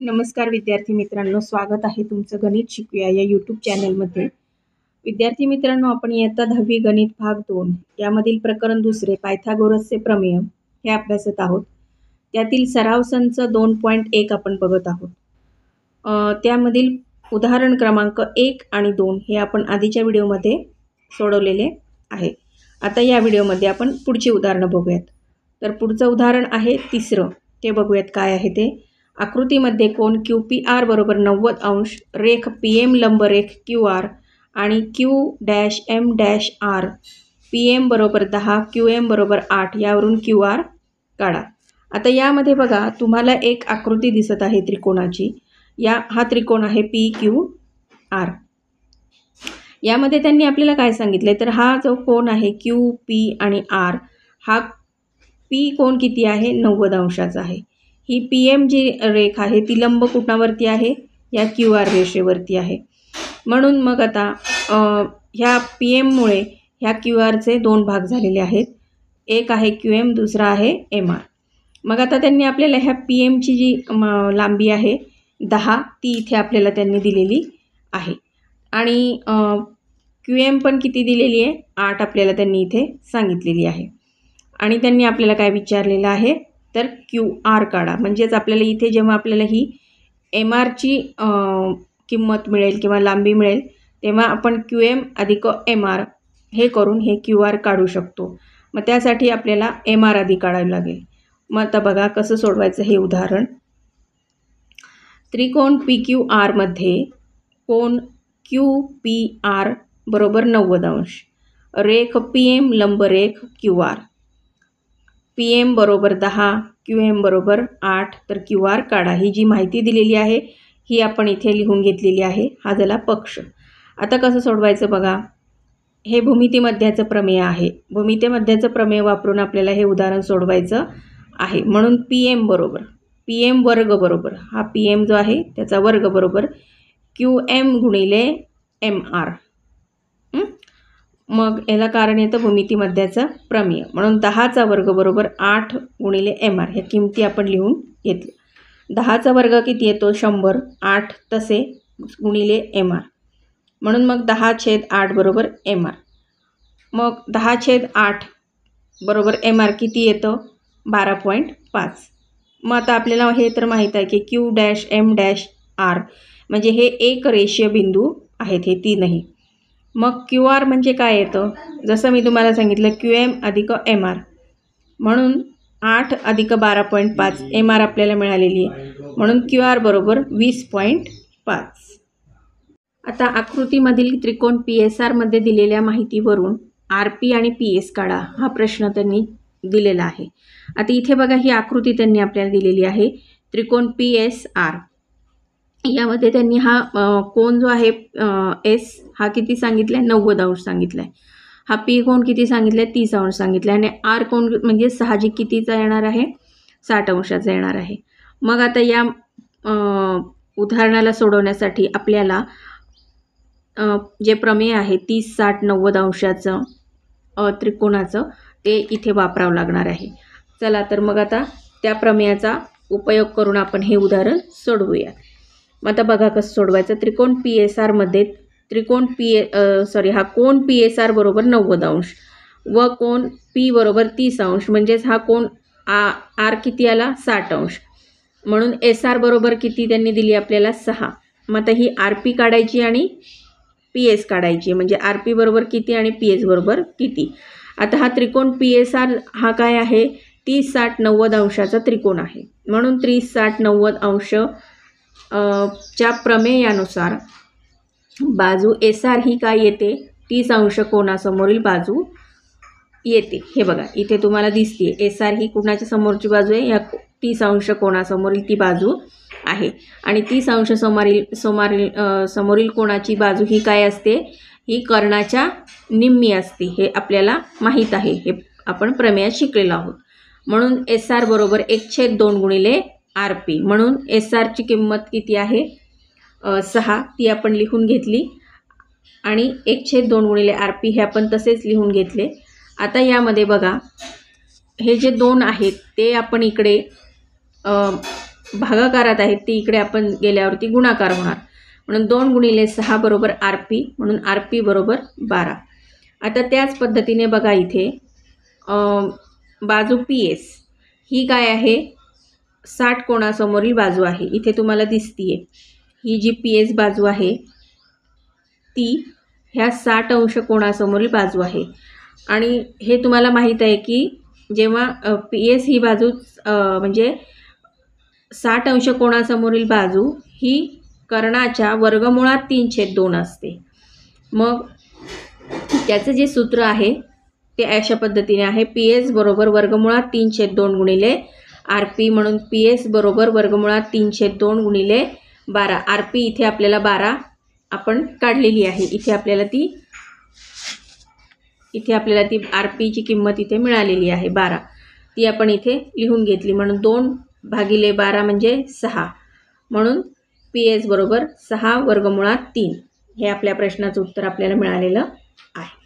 नमस्कार विद्यार्थी मित्रांनो, स्वागत आहे तुमचं गणित शिकूया या यूट्यूब चॅनलमध्ये। विद्यार्थी मित्रांनो, आपण इयत्ता 10वी गणित भाग 2 यामधील प्रकरण दुसरे पायथागोरसचे प्रमेय हे अभ्यासत आहोत। त्यातील सराव संच 2.1 आपण बघत आहोत। त्यामधील उदाहरण क्रमांक 1 आणि 2 हे आपण आधीच्या व्हिडिओमध्ये सोडवलेले आहे। आता या व्हिडिओमध्ये आपण पुढची उदाहरणं बघूयात। तर पुढचं उदाहरण आहे तिसरं, ते बघूयात काय आहे ते। आकृतीमध्ये कोन QPR बरोबर 90 अंश, रेख PM लंब रेख QR आणि Q-M-R PM बरोबर 10, QM बरोबर 8 यावरून QR काढा। आता यामध्ये बघा, तुम्हाला एक आकृती दिसत आहे त्रिकोणाची। हा त्रिकोण आहे PQR। यामध्ये त्यांनी आपल्याला काय सांगितले, तर हा जो कोन आहे QP आणि R, हा P कोन किती आहे, 90 अंशाचा आहे। ही PM जी रेख आहे ती लंब कोणावरती आहे, या QR रेषेवरती आहे। म्हणून मग आता ह्या PM मुळे ह्या QRचे दोन भाग झालेले आहेत, एक आहे QM, दुसरा आहे MR। मग आता त्यांनी आपल्याला ह्या PMची जी लांबी आहे 10, ती इथे आपल्याला त्यांनी दिलेली आहे आणि QM पण किती दिलेली आहे, 8 आपल्याला त्यांनी इथे सांगितलेली आहे। आणि त्यांनी आपल्याला काय विचारलेलं आहे, तर QR काढा। म्हणजेच आपल्याला इथे जेव्हा आपल्याला ही MRची किंमत मिळेल किंवा लांबी मिळेल, तेव्हा आपण QM अधिक MR हे करून हे QR काढू शकतो। मग त्यासाठी आपल्याला MR आधी काढावं लागेल। मग आता बघा कसं सोडवायचं हे उदाहरण। त्रिकोण PQR मध्ये कोन QPR बरोबर 90 अंश, रेख PM लंब रेख QR, PM बरोबर 10, QM बरोबर 8, तर QR काढा। ही जी माहिती दिलेली आहे ही आपण इथे लिहून घेतलेली आहे। हा झाला पक्ष। आता कसं सोडवायचं बघा, हे भूमिती मध्याचं प्रमेय आहे। भूमिती मध्याचं प्रमेय वापरून आपल्याला हे उदाहरण सोडवायचं आहे। म्हणून PM वर्ग बरोबर, हा PM जो आहे त्याचा वर्ग बरोबर QM गुणिले MR। मग याला कारण येतं भूमिती मध्याचं प्रमेय, म्हणून 10चा वर्ग बरोबर 8 गुणिले MR ह्या किमती आपण लिहून घेतल्या। 10चा वर्ग किती येतो, 100, 8 तसे गुणिले MR, म्हणून मग 10/8 बरोबर MR। मग 10/8 बरोबर MR किती येतं, 12.5। मग आता आपल्याला हे तर माहीत आहे की Q-M-R म्हणजे हे एक रेषीय बिंदू आहेत हे तीनही। मग QR म्हणजे काय येतं, जसं मी तुम्हाला सांगितलं QM अधिक MR, म्हणून 8 अधिक 12.5 MR आपल्याला मिळालेली आहे, म्हणून QR बरोबर 20.5। आता आकृतीमधील त्रिकोण PSR मध्ये दिलेल्या माहितीवरून RP आणि PS काढा, हा प्रश्न त्यांनी दिलेला आहे। आता इथे बघा, ही आकृती त्यांनी आपल्याला दिलेली आहे त्रिकोण PSR। यामध्ये त्यांनी हा कोन जो आहे S हा किती सांगितलाय, 90 अंश सांगितलाय। हा P कोन किती सांगितलाय, 30 अंश सांगितलाय आणि R कोन म्हणजे साहजिक कितीचा येणार आहे, 60 अंशाचा येणार आहे। मग आता या उदाहरणाला सोडवण्यासाठी आपल्याला जे प्रमेय आहे 30, 60, 90 अंशाचं त्रिकोणाचं ते इथे वापरावं लागणार आहे। चला तर मग आता त्या प्रमेयाचा उपयोग करून आपण हे उदाहरण सोडवूया। मग आता बघा कसं सोडवायचं। त्रिकोण PSR मध्ये हा कोन PSR बरोबर 90 अंश व कोन P बरोबर 30 अंश, म्हणजेच हा कोन R किती आला, 60 अंश। म्हणून SR बरोबर किती त्यांनी दिली आपल्याला, 6। मग आता ही RP काढायची आणि PS काढायची, म्हणजे RP बरोबर किती आणि PS बरोबर किती। आता हा त्रिकोण PSR हा काय आहे, 30, 60, 90 अंशाचा त्रिकोण आहे। म्हणून 30, 60, 90 अंश च्या प्रमेयानुसार बाजू SR ही काय येते, 30 अंश कोनासमोरील बाजू येते। हे बघा इथे तुम्हाला दिसते SR ही कोणाच्या समोरची बाजू आहे, या 30 अंश कोनासमोरील ती बाजू आहे। आणि 30 अंश समोरील कोणाची बाजू ही काय असते, ही कर्णाच्या निम्मी असते। हे आपल्याला माहीत आहे, हे आपण प्रमेयात शिकलेलो आहोत। म्हणून SR बरोबर 1/2 गुणिले RP, म्हणून SR ची किंमत किती आहे, 6, ती आपण लिहून घेतली आणि 1/2 गुणिले RP हे आपण तसेच लिहून घेतले। आता यामध्ये बघा, हे जे दोन आहेत ते आपण इकडे भागाकारात आहेत ती इकडे आपण गेल्यावरती गुणाकार होणार. म्हणून 2 गुणिले 6 बरोबर RP, म्हणून RP बरोबर 12. आता त्याच पद्धतीने बघा इथे बाजू PS ही काय आहे, 60 कोणासमोरील बाजू आहे. इथे तुम्हाला दिसतीये ही जी PS बाजू आहे ती ह्या 60 अंश कोणासमोरील बाजू आहे. आणि हे तुम्हाला माहीत आहे की जेव्हा PS ही बाजू म्हणजे 60 अंश कोणासमोरील बाजू ही कर्णाच्या वर्गमुळात 3/2 असते. मग त्याचं जे सूत्र आहे ते अशा पद्धतीने आहे, PS बरोबर वर्गमुळात 3/2 गुणिले RP, म्हणून PS बरोबर वर्गमुळात 3/2 गुणिले 12. RP इथे आपल्याला 12 आपण काढलेली आहे. इथे आपल्याला ती RPची किंमत इथे मिळालेली आहे 12. ती आपण इथे लिहून घेतली. म्हणून 2/12 म्हणजे 6. म्हणून PS बरोबर 6 वर्गमुळात 3 हे आपल्या प्रश्नाचं उत्तर आपल्याला मिळालेलं आहे.